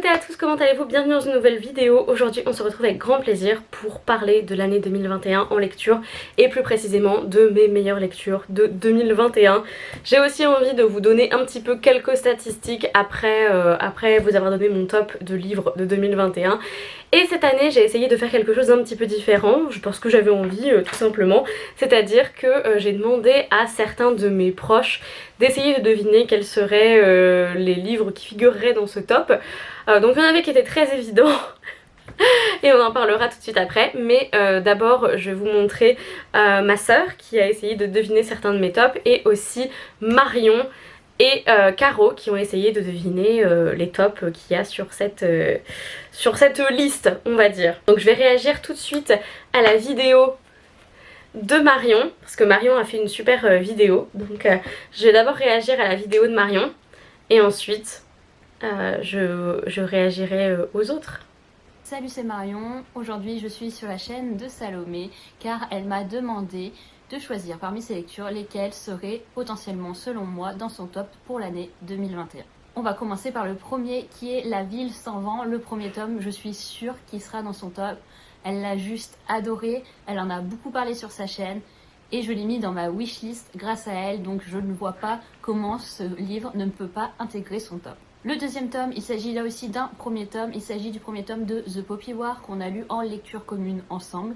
toutes et à tous, comment allez-vous? Bienvenue dans une nouvelle vidéo. Aujourd'hui on se retrouve avec grand plaisir pour parler de l'année 2021 en lecture et plus précisément de mes meilleures lectures de 2021. J'ai aussi envie de vous donner un petit peu quelques statistiques après vous avoir donné mon top de livres de 2021. Et cette année j'ai essayé de faire quelque chose d'un petit peu différent, parce que j'avais envie tout simplement. C'est-à-dire que j'ai demandé à certains de mes proches d'essayer de deviner quels seraient les livres qui figureraient dans ce top. Donc il y en avait qui étaient très évidents et on en parlera tout de suite après, mais d'abord je vais vous montrer ma sœur qui a essayé de deviner certains de mes tops, et aussi Marion et Caro qui ont essayé de deviner les tops qu'il y a sur cette liste, on va dire. Donc je vais réagir tout de suite à la vidéo de Marion, parce que Marion a fait une super vidéo, donc je vais d'abord réagir à la vidéo de Marion et ensuite je réagirai aux autres. Salut, c'est Marion. Aujourd'hui je suis sur la chaîne de Salomé car elle m'a demandé de choisir parmi ses lectures lesquelles seraient potentiellement selon moi dans son top pour l'année 2021. On va commencer par le premier qui est La Ville sans vent, le premier tome. Je suis sûre qu'il sera dans son top. Elle l'a juste adoré, elle en a beaucoup parlé sur sa chaîne et je l'ai mis dans ma wishlist grâce à elle, donc je ne vois pas comment ce livre ne peut pas intégrer son top. Le deuxième tome, il s'agit là aussi d'un premier tome, il s'agit du premier tome de The Poppy War qu'on a lu en lecture commune ensemble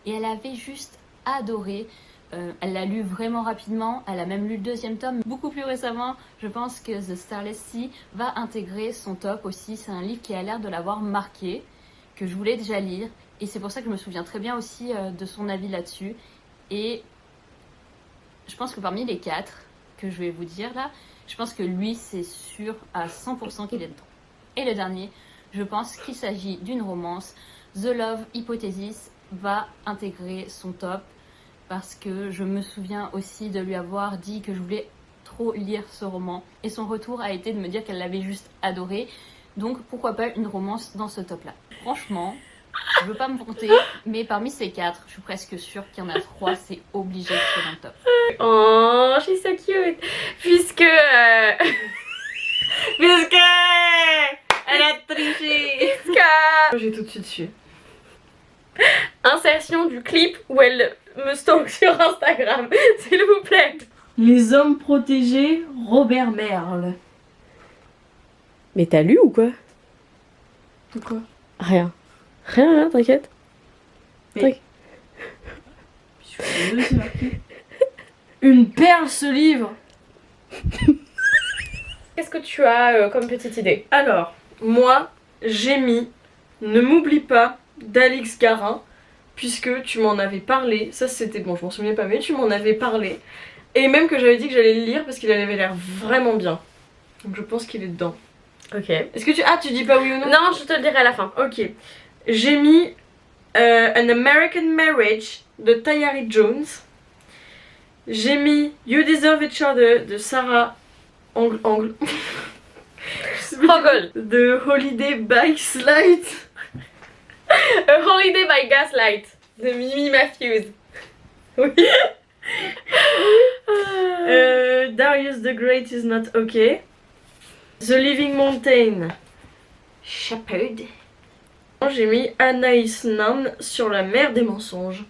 et elle avait juste adoré. Elle l'a lu vraiment rapidement, elle a même lu le deuxième tome beaucoup plus récemment. Je pense que The Starless Sea va intégrer son top aussi, c'est un livre qui a l'air de l'avoir marqué, que je voulais déjà lire. Et c'est pour ça que je me souviens très bien aussi de son avis là-dessus. Et je pense que parmi les quatre que je vais vous dire là, je pense que lui c'est sûr à 100% qu'il est dedans. Et le dernier, je pense qu'il s'agit d'une romance. The Love Hypothesis va intégrer son top. Parce que je me souviens aussi de lui avoir dit que je voulais trop lire ce roman. Et son retour a été de me dire qu'elle l'avait juste adoré. Donc pourquoi pas une romance dans ce top là. Franchement, je veux pas me vanter, mais parmi ces quatre, je suis presque sûre qu'il y en a trois, c'est obligé de être dans le top. Oh, she's so cute. Puisque elle a triché. J'ai tout de suite su. Insertion du clip où elle me stalk sur Instagram, s'il vous plaît. Les hommes protégés, Robert Merle. Mais t'as lu ou quoi? De quoi? Rien. Rien, t'inquiète. Mais... Une perle ce livre. Qu'est-ce que tu as comme petite idée? Alors, moi, j'ai mis Ne m'oublie pas d'Alix Garin, puisque tu m'en avais parlé. Ça c'était bon, je m'en souviens pas, mais tu m'en avais parlé. Et même que j'avais dit que j'allais le lire parce qu'il avait l'air vraiment bien. Donc je pense qu'il est dedans. Ok. Est-ce que tu... Ah, tu dis pas oui ou non? Non, je te le dirai à la fin. Ok. J'ai mis An American Marriage de Tayari Jones. J'ai mis You Deserve Each Other de Sarah Angle. De Holiday by Slide. A Holiday by Gaslight de Mimi Matthews. Oui. Darius the Great is not okay. The Living Mountain. Shepherd. J'ai mis Anaïs Nin sur la mer des mensonges.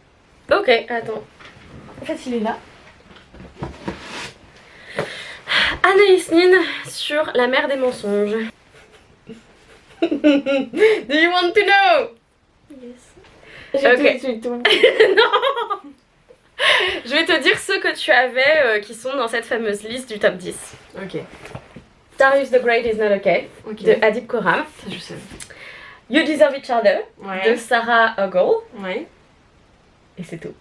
Ok, attends. En fait, il est là. Anaïs Nin sur la mer des mensonges. Do you want to know? Yes. Ok. Non. Je vais te dire ceux que tu avais qui sont dans cette fameuse liste du top 10. Ok. Darius the Great is not okay, de Adib Khorram. Ça je sais. You Deserve Each Other de Sarah Ogle. Ouais. Et c'est tout.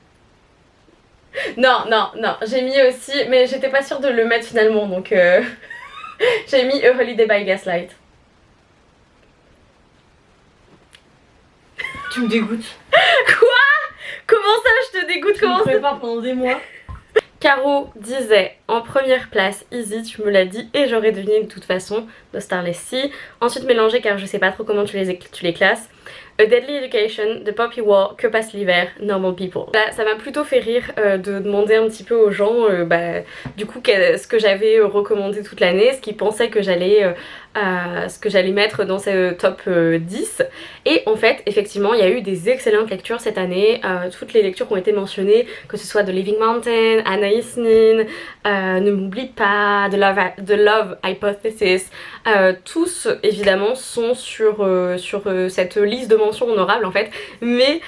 Non, j'ai mis aussi, mais j'étais pas sûre de le mettre finalement, donc j'ai mis A Holiday by Gaslight. Tu me dégoûtes. Quoi? Comment ça je te dégoûte? Tu me prépares pendant des mois. Caro disait en première place Easy, tu me l'as dit et j'aurais deviné de toute façon, de Starless Sea. Ensuite Mélangé car je sais pas trop comment tu les classes. A Deadly Education, The Poppy War, Que passe l'hiver, Normal People. Là, ça m'a plutôt fait rire de demander un petit peu aux gens du coup ce que j'avais recommandé toute l'année, ce qu'ils pensaient que j'allais mettre dans ce top 10. Et en fait, effectivement, il y a eu des excellentes lectures cette année. Toutes les lectures qui ont été mentionnées, que ce soit The Living Mountain, Anaïs Nin, Ne m'oublie pas, The Love Hypothesis, tous évidemment sont sur cette liste de mentions honorables en fait, mais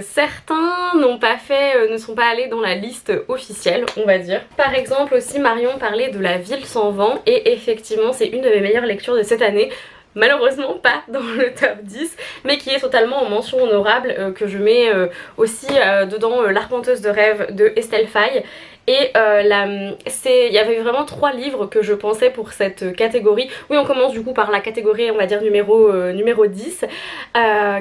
certains n'ont pas fait, ne sont pas allés dans la liste officielle, on va dire. Par exemple aussi Marion parlait de La Ville sans vent, et effectivement c'est une de mes meilleures lectures de cette année. Malheureusement pas dans le top 10, mais qui est totalement en mention honorable, que je mets aussi dedans L'Arpenteuse de rêve de Estelle Faye. Et il y avait vraiment 3 livres que je pensais pour cette catégorie. Oui, on commence du coup par la catégorie, on va dire numéro 10,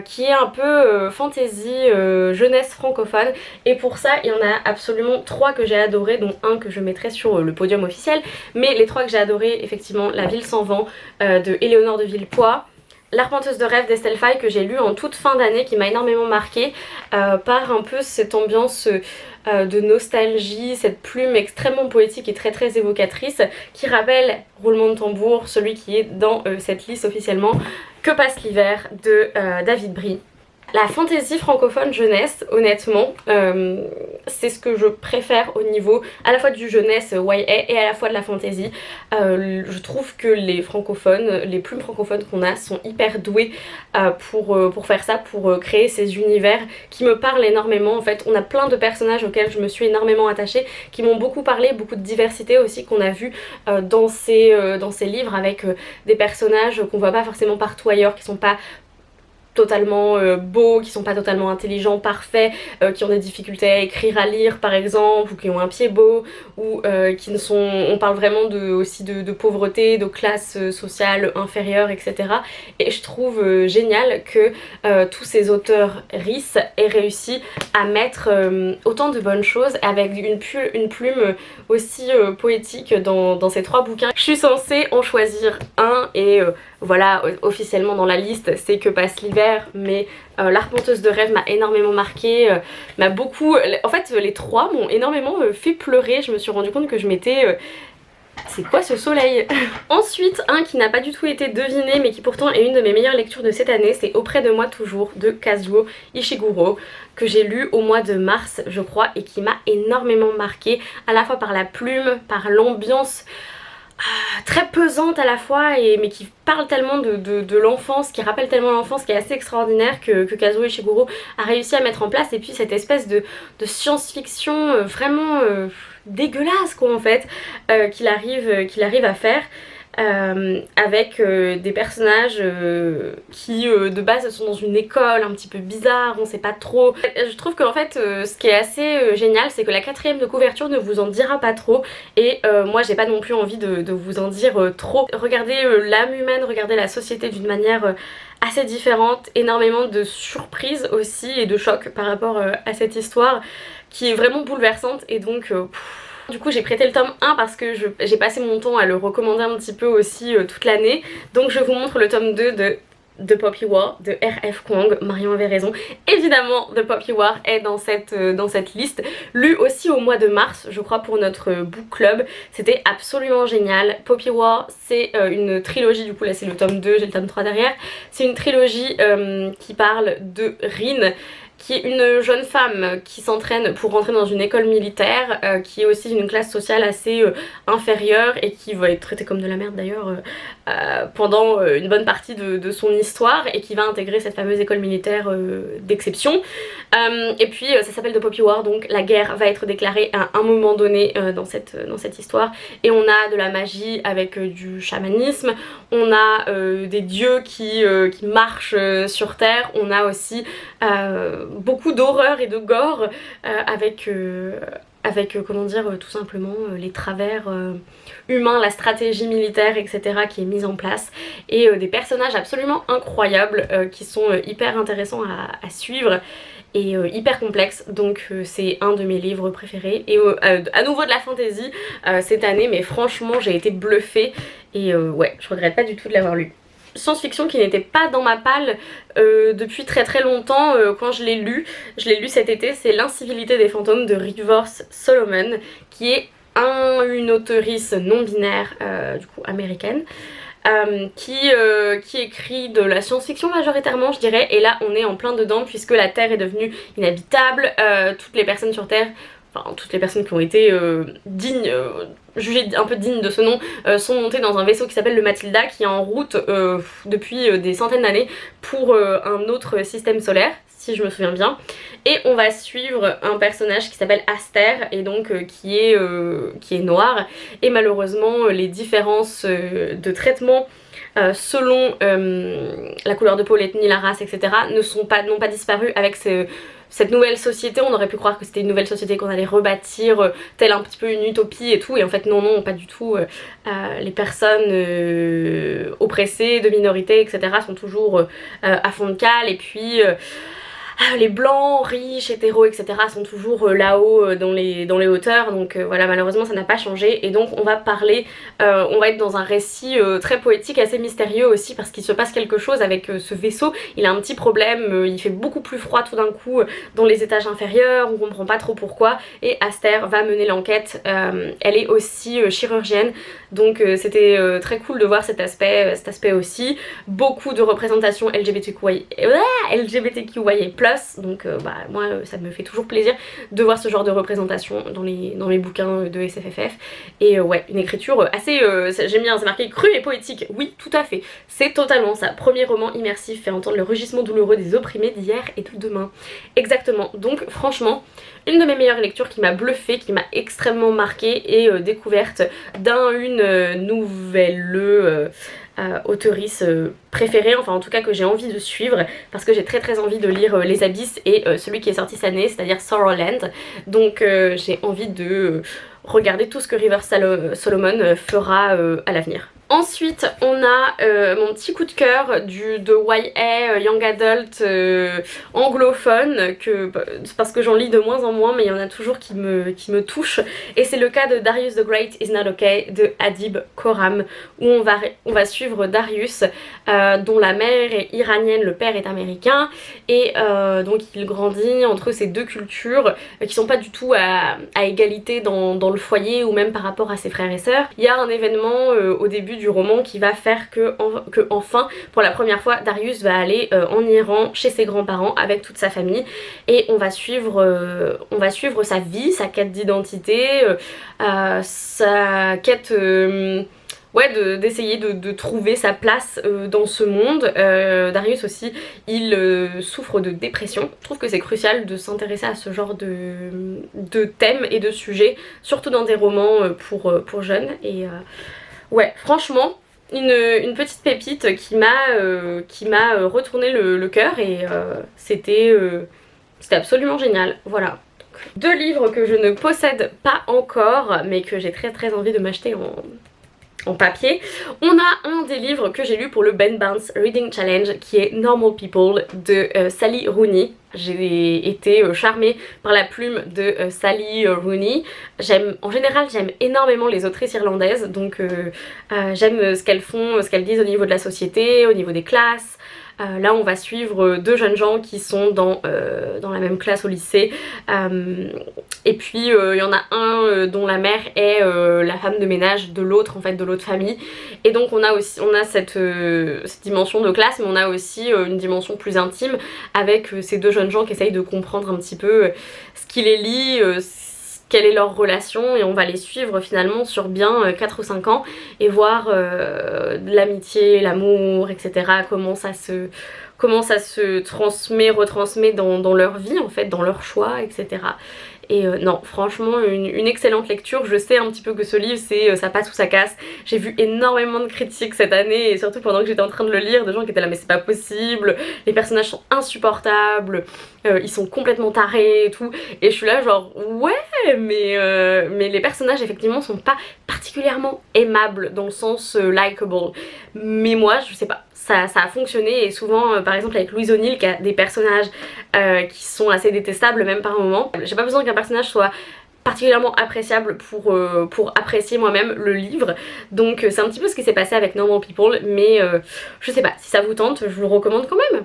qui est un peu fantasy, jeunesse francophone. Et pour ça, il y en a absolument 3 que j'ai adoré, dont un que je mettrai sur le podium officiel. Mais les 3 que j'ai adoré, effectivement, La Ville sans vent de Éléonore de Villepoix, L'Arpenteuse de rêve d'Estelle Faye que j'ai lu en toute fin d'année, qui m'a énormément marquée par un peu cette ambiance de nostalgie, cette plume extrêmement poétique et très très évocatrice qui rappelle, roulement de tambour, celui qui est dans cette liste officiellement, Que passe l'hiver de David Brie. La fantaisie francophone jeunesse, honnêtement, c'est ce que je préfère au niveau à la fois du jeunesse YA et à la fois de la fantaisie. Je trouve que les francophones, les plumes francophones qu'on a sont hyper doués pour faire ça, pour créer ces univers qui me parlent énormément. En fait, on a plein de personnages auxquels je me suis énormément attachée, qui m'ont beaucoup parlé, beaucoup de diversité aussi qu'on a vu dans ces livres, avec des personnages qu'on voit pas forcément partout ailleurs, qui sont pas totalement beaux, qui sont pas totalement intelligents, parfaits, qui ont des difficultés à écrire, à lire par exemple, ou qui ont un pied beau, ou qui ne sont... On parle vraiment aussi de pauvreté, de classe sociale inférieure, etc. Et je trouve génial que tous ces auteurs RIS aient réussi à mettre autant de bonnes choses avec une plume aussi poétique dans ces 3 bouquins. Je suis censée en choisir un et voilà, officiellement dans la liste c'est Que passe l'hiver, mais L'Arpenteuse de rêve m'a énormément marqué, m'a beaucoup... En fait les 3 m'ont énormément fait pleurer. Je me suis rendu compte que je m'étais... C'est quoi ce soleil? Ensuite, un qui n'a pas du tout été deviné mais qui pourtant est une de mes meilleures lectures de cette année, c'est Auprès de moi toujours de Kazuo Ishiguro, que j'ai lu au mois de mars je crois, et qui m'a énormément marqué, à la fois par la plume, par l'ambiance très pesante à la fois, mais qui parle tellement de l'enfance, qui rappelle tellement l'enfance, qui est assez extraordinaire, que Kazuo Ishiguro a réussi à mettre en place. Et puis cette espèce de science-fiction vraiment dégueulasse quoi en fait, qu'il arrive à faire. Avec des personnages qui de base sont dans une école un petit peu bizarre, on sait pas trop. Je trouve qu'en fait ce qui est assez génial, c'est que la 4ème de couverture ne vous en dira pas trop, et moi j'ai pas non plus envie de vous en dire trop. Regardez l'âme humaine, regardez la société d'une manière assez différente, énormément de surprises aussi et de chocs par rapport à cette histoire qui est vraiment bouleversante. Et donc du coup j'ai prêté le tome 1 parce que j'ai passé mon temps à le recommander un petit peu aussi toute l'année. Donc je vous montre le tome 2 de The Poppy War de R.F. Kuang. Marion avait raison, évidemment The Poppy War est dans cette liste. Lu aussi au mois de mars je crois pour notre book club, c'était absolument génial. Poppy War c'est une trilogie, du coup là c'est le tome 2, j'ai le tome 3 derrière. C'est une trilogie qui parle de Rin, qui est une jeune femme qui s'entraîne pour rentrer dans une école militaire, qui est aussi d'une classe sociale assez inférieure et qui va être traitée comme de la merde d'ailleurs pendant une bonne partie de son histoire, et qui va intégrer cette fameuse école militaire d'exception. Et puis ça s'appelle The Poppy War, donc la guerre va être déclarée à un moment donné dans cette histoire, et on a de la magie avec du chamanisme, on a des dieux qui marchent sur terre, on a aussi beaucoup d'horreur et de gore avec comment dire, tout simplement les travers humains, la stratégie militaire etc. qui est mise en place, et des personnages absolument incroyables qui sont hyper intéressants à suivre et hyper complexes. Donc c'est un de mes livres préférés, et à nouveau de la fantasy cette année, mais franchement j'ai été bluffée, et ouais, je regrette pas du tout de l'avoir lu. science-fiction qui n'était pas dans ma palle depuis très très longtemps quand je l'ai lu cet été. C'est L'incivilité des fantômes de Rivers Solomon, qui est une auteurice non binaire du coup américaine. Qui écrit de la science-fiction majoritairement je dirais, et là on est en plein dedans puisque la Terre est devenue inhabitable, toutes les personnes sur Terre, enfin toutes les personnes qui ont été jugées un peu dignes de ce nom, sont montées dans un vaisseau qui s'appelle le Matilda, qui est en route depuis des centaines d'années pour un autre système solaire, si je me souviens bien. Et on va suivre un personnage qui s'appelle Aster, et donc qui est noir, et malheureusement les différences de traitement selon la couleur de peau, l'ethnie, la race, etc. n'ont pas disparu avec cette nouvelle société. On aurait pu croire que c'était une nouvelle société qu'on allait rebâtir, telle un petit peu une utopie et tout, et en fait non, pas du tout. Les personnes oppressées, de minorités, etc. sont toujours à fond de cale, et puis les blancs, riches, hétéros, etc. sont toujours là-haut dans les hauteurs, donc voilà, malheureusement ça n'a pas changé. Et donc on va être dans un récit très poétique, assez mystérieux aussi, parce qu'il se passe quelque chose avec ce vaisseau. Il a un petit problème, il fait beaucoup plus froid tout d'un coup dans les étages inférieurs, on comprend pas trop pourquoi, et Aster va mener l'enquête. Elle est aussi chirurgienne, donc c'était très cool de voir cet aspect aussi. Beaucoup de représentation LGBTQIA+, donc moi ça me fait toujours plaisir de voir ce genre de représentation dans mes bouquins de SFFF. Et ouais, une écriture assez, j'aime bien, c'est marqué crue et poétique, oui tout à fait, c'est totalement ça. Premier roman immersif, fait entendre le rugissement douloureux des opprimés d'hier et de demain. Exactement, donc franchement une de mes meilleures lectures qui m'a bluffée, qui m'a extrêmement marquée, et découverte d'une nouvelle auteurice préférée, enfin en tout cas que j'ai envie de suivre, parce que j'ai très envie de lire Les Abysses et celui qui est sorti cette année, c'est-à-dire Sorrowland. Donc j'ai envie de regarder tout ce que Rivers Solomon fera à l'avenir. Ensuite on a mon petit coup de cœur de YA Young Adult anglophone, parce que j'en lis de moins en moins, mais il y en a toujours qui me touchent, et c'est le cas de Darius the Great is Not Okay de Adib Khorram, où on va suivre Darius dont la mère est iranienne, le père est américain, et donc il grandit entre ces deux cultures qui sont pas du tout à égalité dans le foyer, ou même par rapport à ses frères et sœurs. Il y a un événement au début du roman qui va faire que enfin, pour la première fois, Darius va aller en Iran chez ses grands-parents avec toute sa famille, et on va suivre sa vie, sa quête d'identité, sa quête d'essayer de trouver sa place dans ce monde. Darius aussi, il souffre de dépression. Je trouve que c'est crucial de s'intéresser à ce genre de thèmes et de sujets, surtout dans des romans pour jeunes. Et ouais, franchement, une petite pépite qui m'a retourné le cœur, et c'était absolument génial. Voilà. Deux livres que je ne possède pas encore, mais que j'ai très envie de m'acheter en papier. On a un des livres que j'ai lu pour le Ben Barnes Reading Challenge, qui est Normal People de Sally Rooney. J'ai été charmée par la plume de Sally Rooney. En général j'aime énormément les autrices irlandaises, donc j'aime ce qu'elles font, ce qu'elles disent au niveau de la société, au niveau des classes. Là on va suivre deux jeunes gens qui sont dans la même classe au lycée, et puis il y en a un dont la mère est la femme de ménage de l'autre, en fait, de l'autre famille, et donc on a cette dimension de classe, mais on a aussi une dimension plus intime avec ces deux jeunes gens qui essayent de comprendre un petit peu ce qui les lie, quelle est leur relation, et on va les suivre finalement sur bien 4 ou 5 ans et voir l'amitié, l'amour, etc. comment ça se retransmet dans leur vie, en fait, dans leurs choix, etc. Et non, franchement une excellente lecture. Je sais un petit peu que ce livre ça passe ou ça casse. J'ai vu énormément de critiques cette année, et surtout pendant que j'étais en train de le lire, de gens qui étaient là mais c'est pas possible, les personnages sont insupportables, ils sont complètement tarés et tout, et je suis là genre ouais mais les personnages effectivement sont pas particulièrement aimables dans le sens likable, mais moi je sais pas, ça a fonctionné. Et souvent par exemple avec Louise O'Neill, qui a des personnages qui sont assez détestables même par moments, j'ai pas besoin qu'un personnage soit particulièrement appréciable pour apprécier moi-même le livre. Donc c'est un petit peu ce qui s'est passé avec Normal People, mais je sais pas, si ça vous tente, je vous le recommande quand même.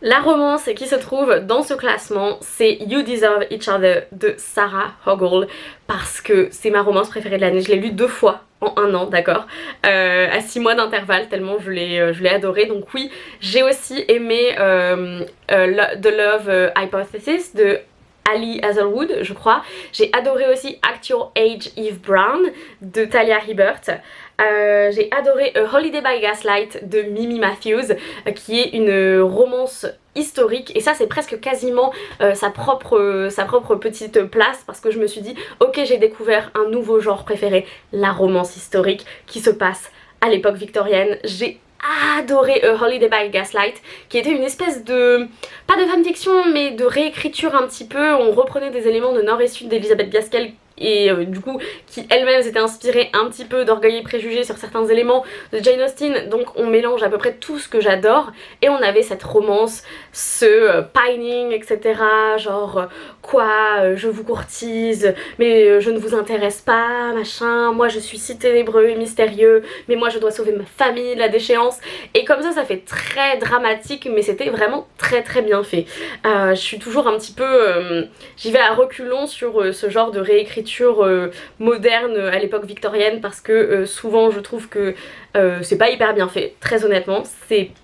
La romance qui se trouve dans ce classement, c'est You Deserve Each Other de Sarah Hogle, parce que c'est ma romance préférée de l'année. Je l'ai lu 2 fois en 1 an, d'accord, à 6 mois d'intervalle, tellement je l'ai adoré. Donc oui, j'ai aussi aimé The Love Hypothesis de Ali Hazelwood, je crois. J'ai adoré aussi Act Your Age Eve Brown de Talia Hibbert. J'ai adoré A Holiday by Gaslight de Mimi Matthews, qui est une romance historique, et ça c'est presque quasiment sa propre petite place, parce que je me suis dit ok, j'ai découvert un nouveau genre préféré, la romance historique qui se passe à l'époque victorienne. J'ai adoré A Holiday by Gaslight, qui était une espèce de, pas de fanfiction, mais de réécriture un petit peu. On reprenait des éléments de Nord et Sud d'Elizabeth Gaskell, et du coup qui elle-même s'était inspirée un petit peu d'Orgueil et Préjugés sur certains éléments de Jane Austen. Donc on mélange à peu près tout ce que j'adore, et on avait cette romance, ce pining, etc. Genre quoi, je vous courtise mais je ne vous intéresse pas, machin, moi je suis si ténébreux et mystérieux, mais moi je dois sauver ma famille de la déchéance. Et comme ça fait très dramatique, mais c'était vraiment très bien fait. Je suis toujours un petit peu, j'y vais à reculons sur ce genre de réécriture moderne à l'époque victorienne, parce que souvent je trouve que c'est pas hyper bien fait, très honnêtement.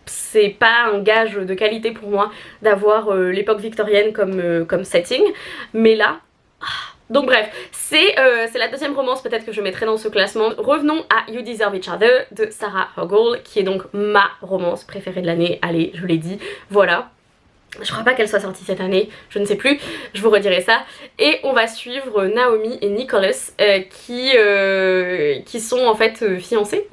C'est pas un gage de qualité pour moi d'avoir l'époque victorienne comme setting, mais là... Donc bref, c'est la 2e romance peut-être que je mettrai dans ce classement. Revenons à You Deserve Each Other de Sarah Hogle, qui est donc ma romance préférée de l'année. Allez, je l'ai dit, voilà. Je crois pas qu'elle soit sortie cette année, je ne sais plus, je vous redirai ça. Et on va suivre Naomi et Nicholas qui sont en fait fiancés.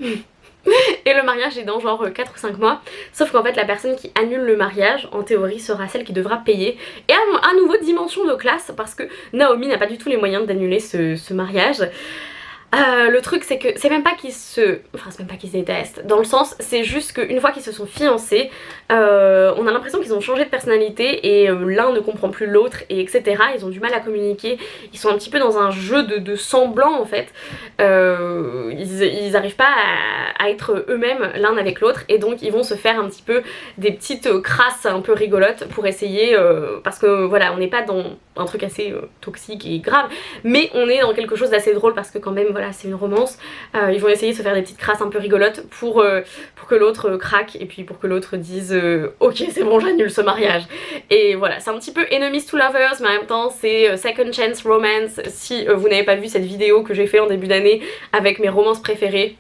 Et le mariage est dans genre 4 ou 5 mois. Sauf qu'en fait la personne qui annule le mariage, en théorie, sera celle qui devra payer. Et à nouveau, dimension de classe, parce que Naomi n'a pas du tout les moyens d'annuler ce mariage. Le truc c'est que c'est même pas qu'ils se... Enfin c'est même pas qu'ils se détestent, dans le sens c'est juste qu'une fois qu'ils se sont fiancés, on a l'impression qu'ils ont changé de personnalité, et l'un ne comprend plus l'autre, et etc. Ils ont du mal à communiquer, ils sont un petit peu dans un jeu de semblant en fait. Ils arrivent pas à être eux-mêmes l'un avec l'autre, et donc ils vont se faire un petit peu des petites crasses un peu rigolotes pour essayer, parce que voilà, on n'est pas dans un truc assez toxique et grave, mais on est dans quelque chose d'assez drôle, parce que quand même voilà, c'est une romance. Ils vont essayer de se faire des petites crasses un peu rigolotes pour que l'autre craque, et puis pour que l'autre dise ok c'est bon, j'annule ce mariage. Et voilà, c'est un petit peu enemies to lovers, mais en même temps c'est second chance romance. Si vous n'avez pas vu cette vidéo que j'ai fait en début d'année avec mes romances préférées,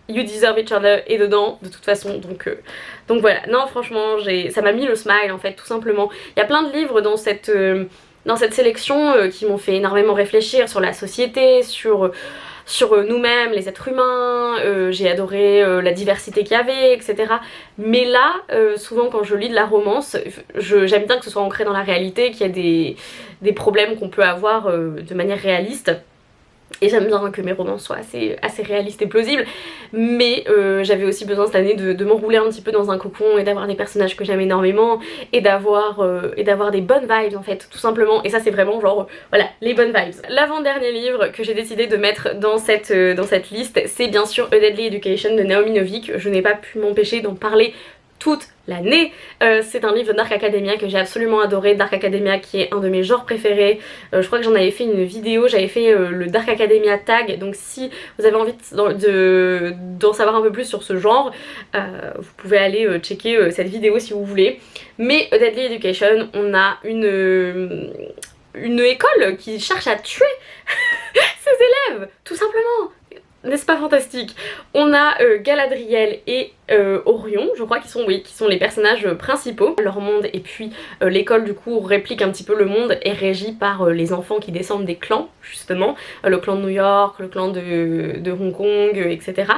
You Deserve Each Other est dedans de toute façon, donc voilà. Non franchement, ça m'a mis le smile en fait, tout simplement. Il y a plein de livres dans cette sélection qui m'ont fait énormément réfléchir sur la société, sur nous-mêmes, les êtres humains. J'ai adoré la diversité qu'il y avait, etc. Mais là, souvent quand je lis de la romance, j'aime bien que ce soit ancré dans la réalité, qu'il y ait des problèmes qu'on peut avoir de manière réaliste. Et j'aime bien que mes romans soient assez réalistes et plausibles, mais j'avais aussi besoin cette année de m'enrouler un petit peu dans un cocon, et d'avoir des personnages que j'aime énormément, et d'avoir des bonnes vibes en fait, tout simplement. Et ça c'est vraiment genre, voilà, les bonnes vibes. L'avant-dernier livre que j'ai décidé de mettre dans cette liste, c'est bien sûr A Deadly Education de Naomi Novik. Je n'ai pas pu m'empêcher d'en parler toute l'année. C'est un livre de Dark Academia que j'ai absolument adoré. Dark Academia qui est un de mes genres préférés. Je crois que j'en avais fait une vidéo, j'avais fait le Dark Academia tag, donc si vous avez envie d'en savoir un peu plus sur ce genre, vous pouvez aller checker cette vidéo si vous voulez. Mais A Deadly Education, on a une école qui cherche à tuer ses élèves, tout simplement. N'est-ce pas fantastique? On a Galadriel et Orion, je crois, qui sont les personnages principaux. Leur monde, et puis l'école du coup réplique un petit peu le monde, est régie par les enfants qui descendent des clans, justement. Le clan de New York, le clan de Hong Kong, etc.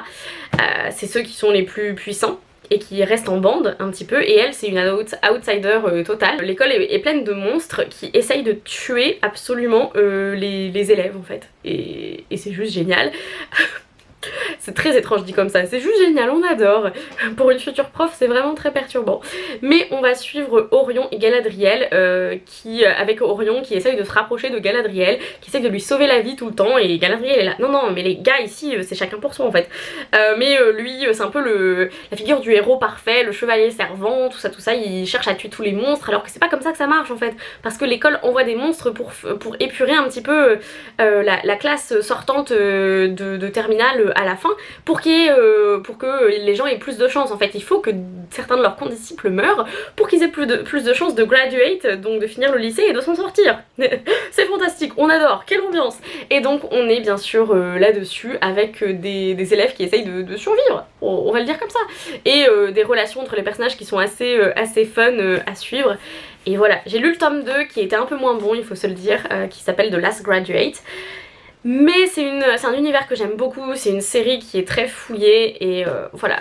C'est ceux qui sont les plus puissants et qui reste en bande un petit peu, et elle c'est une outsider totale. L'école est pleine de monstres qui essayent de tuer absolument les élèves en fait, et c'est juste génial. C'est très étrange dit comme ça, c'est juste génial, on adore. Pour une future prof, c'est vraiment très perturbant. Mais on va suivre Orion et Galadriel, avec Orion qui essaye de se rapprocher de Galadriel, qui essaye de lui sauver la vie tout le temps, et Galadriel est là. Non, non, mais les gars ici, c'est chacun pour soi en fait. Mais lui, c'est un peu la figure du héros parfait, le chevalier servant, tout ça, il cherche à tuer tous les monstres, alors que c'est pas comme ça que ça marche en fait. Parce que l'école envoie des monstres pour épurer un petit peu la classe sortante de terminale à la fin, pour que les gens aient plus de chance en fait. Il faut que certains de leurs condisciples meurent pour qu'ils aient plus de chances de graduate, donc de finir le lycée et de s'en sortir. C'est fantastique, on adore, quelle ambiance. Et donc on est bien sûr là-dessus avec des élèves qui essayent de survivre, on va le dire comme ça, et des relations entre les personnages qui sont assez fun à suivre. Et voilà, j'ai lu le tome 2 qui était un peu moins bon, il faut se le dire, qui s'appelle The Last Graduate. Mais c'est un univers que j'aime beaucoup, c'est une série qui est très fouillée et voilà.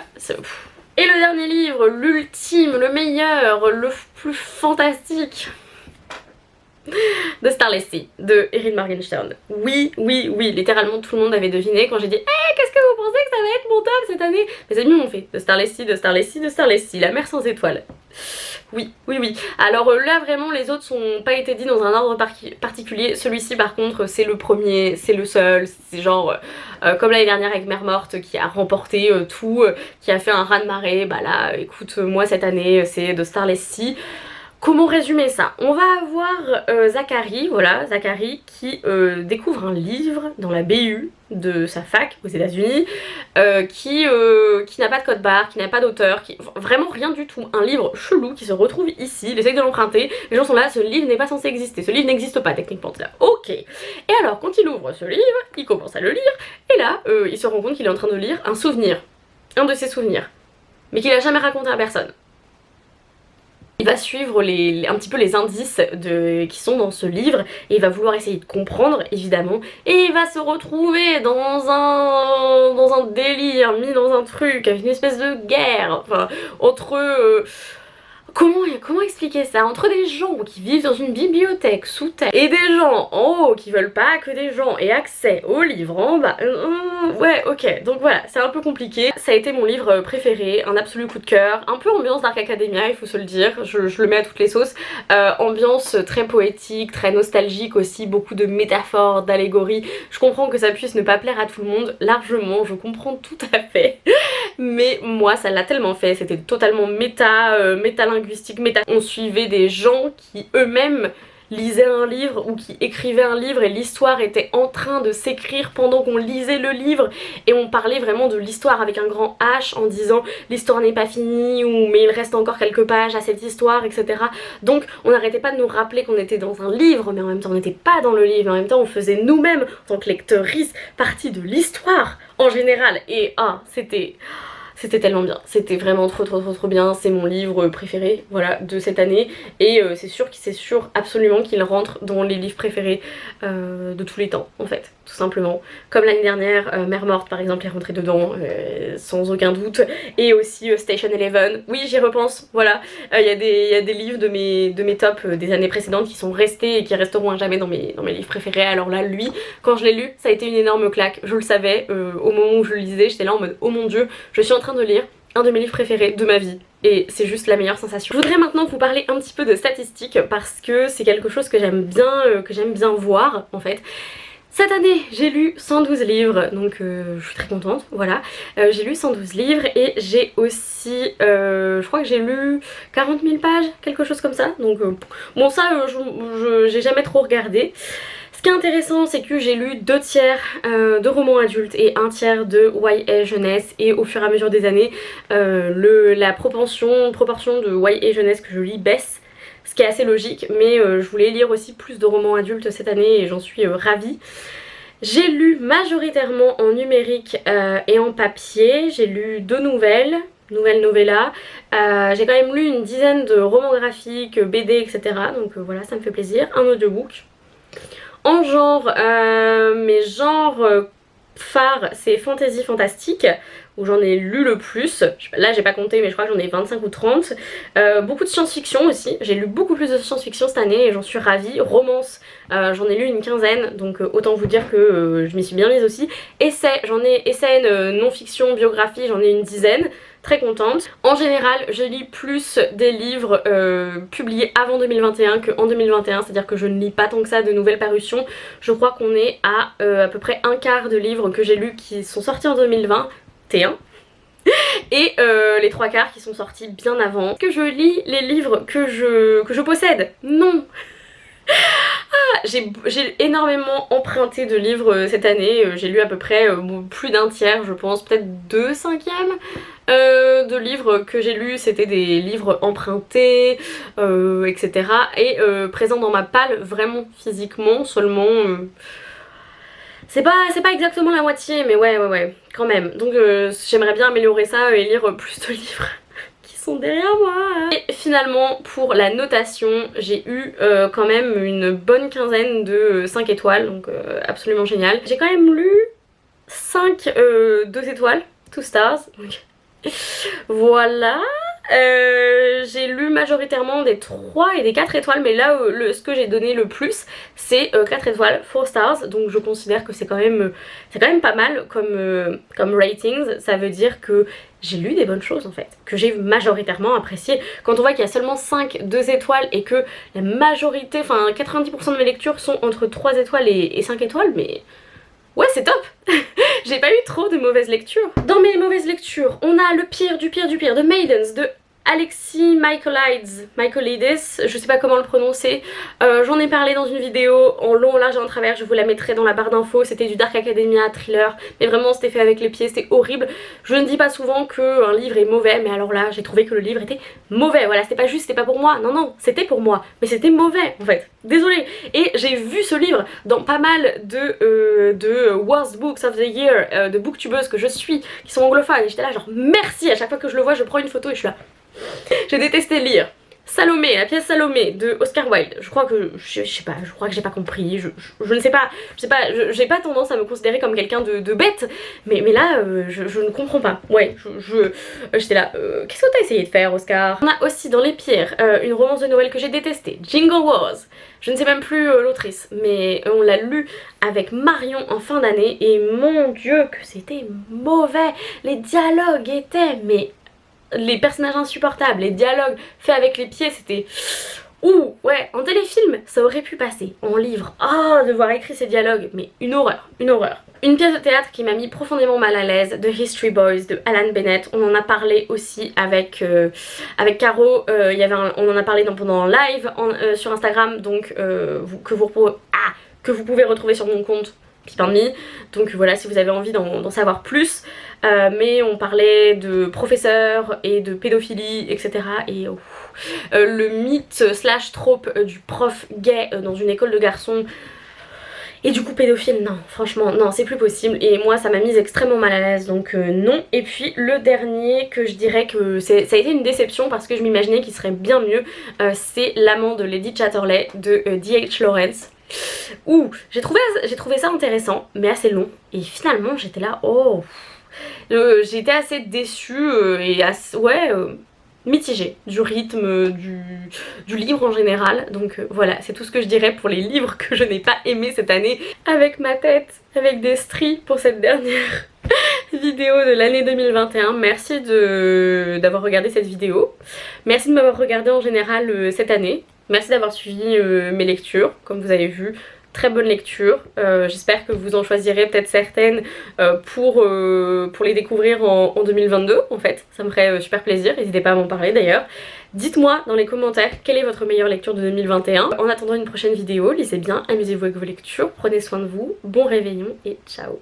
Et le dernier livre, l'ultime, le meilleur, le plus fantastique, The Starless Sea de Erin Morgenstern. Oui, littéralement tout le monde avait deviné quand j'ai dit qu'est-ce que vous pensez que ça va être mon top cette année? Mes amis m'ont fait The Starless Sea, The Starless Sea, The Starless Sea, la mer sans étoiles. Oui. Alors là vraiment les autres sont pas été dits dans un ordre particulier. Celui-ci par contre c'est le premier, c'est le seul, c'est genre comme l'année dernière avec Mer Morte qui a remporté tout, qui a fait un raz-de-marée. Bah là écoute, moi cette année c'est The Starless Sea. Comment résumer ça? On va avoir Zachary, voilà, Zachary qui découvre un livre dans la BU de sa fac aux États-Unis, qui n'a pas de code barre, qui n'a pas d'auteur, vraiment rien du tout. Un livre chelou qui se retrouve ici, il essaye de l'emprunter, les gens sont là, ce livre n'est pas censé exister, ce livre n'existe pas techniquement. Là. Ok. Et alors quand il ouvre ce livre, il commence à le lire, et là il se rend compte qu'il est en train de lire un souvenir, un de ses souvenirs, mais qu'il a jamais raconté à personne. Il va suivre un petit peu les indices qui sont dans ce livre et il va vouloir essayer de comprendre évidemment, et il va se retrouver dans un délire, mis dans un truc avec une espèce de guerre, enfin entre comment expliquer ça? Entre des gens qui vivent dans une bibliothèque sous terre et des gens en haut qui veulent pas que des gens aient accès aux livres en bas. Ouais, ok, donc voilà, c'est un peu compliqué. Ça a été mon livre préféré, un absolu coup de cœur, un peu ambiance Dark Academia, il faut se le dire, je le mets à toutes les sauces. Ambiance très poétique, très nostalgique aussi, beaucoup de métaphores, d'allégories. Je comprends que ça puisse ne pas plaire à tout le monde, largement, je comprends tout à fait. Mais moi ça l'a tellement fait, c'était totalement métalinguistique, on suivait des gens qui eux-mêmes lisaient un livre ou qui écrivaient un livre et l'histoire était en train de s'écrire pendant qu'on lisait le livre, et on parlait vraiment de l'histoire avec un grand H en disant l'histoire n'est pas finie, ou mais il reste encore quelques pages à cette histoire, etc. Donc on n'arrêtait pas de nous rappeler qu'on était dans un livre, mais en même temps on n'était pas dans le livre, mais en même temps on faisait nous-mêmes en tant que lectrices partie de l'histoire en général, et c'était tellement bien, c'était vraiment trop bien, c'est mon livre préféré, voilà, de cette année, et c'est sûr absolument qu'il rentre dans les livres préférés de tous les temps, en fait, tout simplement. Comme l'année dernière, Mer Morte par exemple est rentrée dedans, sans aucun doute, et aussi Station Eleven, oui j'y repense, voilà, il y a des livres de mes tops des années précédentes qui sont restés et qui resteront à jamais dans mes livres préférés. Alors là, lui, quand je l'ai lu, ça a été une énorme claque, je le savais, au moment où je le lisais, j'étais là en mode oh mon dieu, je suis en train de lire un de mes livres préférés de ma vie et c'est juste la meilleure sensation. Je voudrais maintenant vous parler un petit peu de statistiques parce que c'est quelque chose que j'aime bien voir en fait. Cette année j'ai lu 112 livres, donc je suis très contente, voilà. J'ai lu 112 livres et j'ai aussi, je crois que j'ai lu 40 000 pages, quelque chose comme ça, donc bon ça j'ai jamais trop regardé. Ce qui est intéressant, c'est que j'ai lu 2 tiers de romans adultes et 1 tiers de YA jeunesse, et au fur et à mesure des années, la proportion de YA jeunesse que je lis baisse, ce qui est assez logique, mais je voulais lire aussi plus de romans adultes cette année et j'en suis ravie. J'ai lu majoritairement en numérique et en papier, j'ai lu 2 nouvelles novella, j'ai quand même lu une dizaine de romans graphiques, BD, etc. Donc voilà, ça me fait plaisir, un audiobook. En genre, mes genres phare, c'est Fantasy Fantastique, où j'en ai lu le plus. Là j'ai pas compté mais je crois que j'en ai 25 ou 30. Beaucoup de science-fiction aussi, j'ai lu beaucoup plus de science-fiction cette année et j'en suis ravie. Romance, j'en ai lu une quinzaine, donc autant vous dire que je m'y suis bien mise aussi. Essais, j'en ai essais, non-fiction, biographie, j'en ai une dizaine. Très contente. En général, je lis plus des livres publiés avant 2021 qu'en 2021, c'est-à-dire que je ne lis pas tant que ça de nouvelles parutions. Je crois qu'on est à peu près un quart de livres que j'ai lus qui sont sortis en 2021 et les trois quarts qui sont sortis bien avant. Que je lis les livres que je possède? Non. J'ai énormément emprunté de livres cette année, j'ai lu à peu près plus d'un tiers je pense, peut-être 2/5 de livres que j'ai lus, c'était des livres empruntés, etc. Et présents dans ma palle vraiment physiquement seulement. C'est pas exactement la moitié mais ouais quand même. Donc j'aimerais bien améliorer ça et lire plus de livres sont derrière moi. Et finalement pour la notation j'ai eu quand même une bonne quinzaine de 5 étoiles, donc absolument génial. J'ai quand même lu 5 2 étoiles, 2 stars, donc voilà. J'ai lu majoritairement des 3 et des 4 étoiles, mais là ce que j'ai donné le plus c'est 4 étoiles, 4 stars, donc je considère que c'est quand même pas mal comme ratings. Ça veut dire que j'ai lu des bonnes choses en fait, que j'ai majoritairement apprécié. Quand on voit qu'il y a seulement 5 2 étoiles et que la majorité, enfin 90% de mes lectures sont entre 3 étoiles et 5 étoiles, mais ouais c'est top. J'ai pas eu trop de mauvaises lectures. Dans mes mauvaises lectures, on a le pire du pire du pire de Maidens de Alexis Michaelides, je sais pas comment le prononcer. J'en ai parlé dans une vidéo en long, large et en travers, je vous la mettrai dans la barre d'infos. C'était du Dark Academia thriller, mais vraiment c'était fait avec les pieds, c'était horrible. Je ne dis pas souvent qu'un livre est mauvais, mais alors là j'ai trouvé que le livre était mauvais. Voilà, c'était pas juste, c'était pas pour moi, non, c'était pour moi, mais c'était mauvais en fait, désolée. Et j'ai vu ce livre dans pas mal de Worst Books of the Year, de booktubeuses que je suis, qui sont anglophones, et j'étais là genre merci, à chaque fois que je le vois je prends une photo et je suis là. J'ai détesté lire Salomé, la pièce Salomé de Oscar Wilde. Je crois que, je sais pas, je crois que j'ai pas compris, je ne sais pas, j'ai pas tendance à me considérer comme quelqu'un de bête, mais là, je ne comprends pas. Ouais, j'étais là, qu'est-ce que t'as essayé de faire, Oscar? On a aussi dans les pires, une romance de Noël que j'ai détestée, Jingle Wars. Je ne sais même plus l'autrice, mais on l'a lu avec Marion en fin d'année et mon dieu que c'était mauvais. Les dialogues étaient, mais les personnages insupportables, les dialogues faits avec les pieds, c'était... Ouh, ouais, en téléfilm, ça aurait pu passer. En livre, devoir écrire ces dialogues, mais une horreur, une horreur. Une pièce de théâtre qui m'a mis profondément mal à l'aise, The History Boys de Alan Bennett. On en a parlé aussi avec Caro, on en a parlé pendant un live sur Instagram, donc que vous pouvez retrouver sur mon compte Pipinmi. Donc voilà, si vous avez envie d'en savoir plus. Mais on parlait de professeurs et de pédophilie, etc. Et le mythe / trope du prof gay dans une école de garçons. Et du coup pédophile, non, franchement, non, c'est plus possible. Et moi ça m'a mise extrêmement mal à l'aise, donc non. Et puis le dernier que je dirais que ça a été une déception parce que je m'imaginais qu'il serait bien mieux, c'est L'amant de Lady Chatterley de D.H. Lawrence. Ouh, j'ai trouvé ça intéressant, mais assez long. Et finalement j'étais là, j'ai été assez déçue et assez, mitigée du rythme du livre en général. Donc voilà, c'est tout ce que je dirais pour les livres que je n'ai pas aimés cette année. Avec ma tête, avec des stries pour cette dernière vidéo de l'année 2021. Merci d'avoir regardé cette vidéo. Merci de m'avoir regardé en général cette année. Merci d'avoir suivi mes lectures, comme vous avez vu. Très bonne lecture, j'espère que vous en choisirez peut-être certaines pour les découvrir en 2022 en fait, ça me ferait super plaisir, n'hésitez pas à m'en parler d'ailleurs. Dites-moi dans les commentaires quelle est votre meilleure lecture de 2021. En attendant une prochaine vidéo, lisez bien, amusez-vous avec vos lectures, prenez soin de vous, bon réveillon et ciao.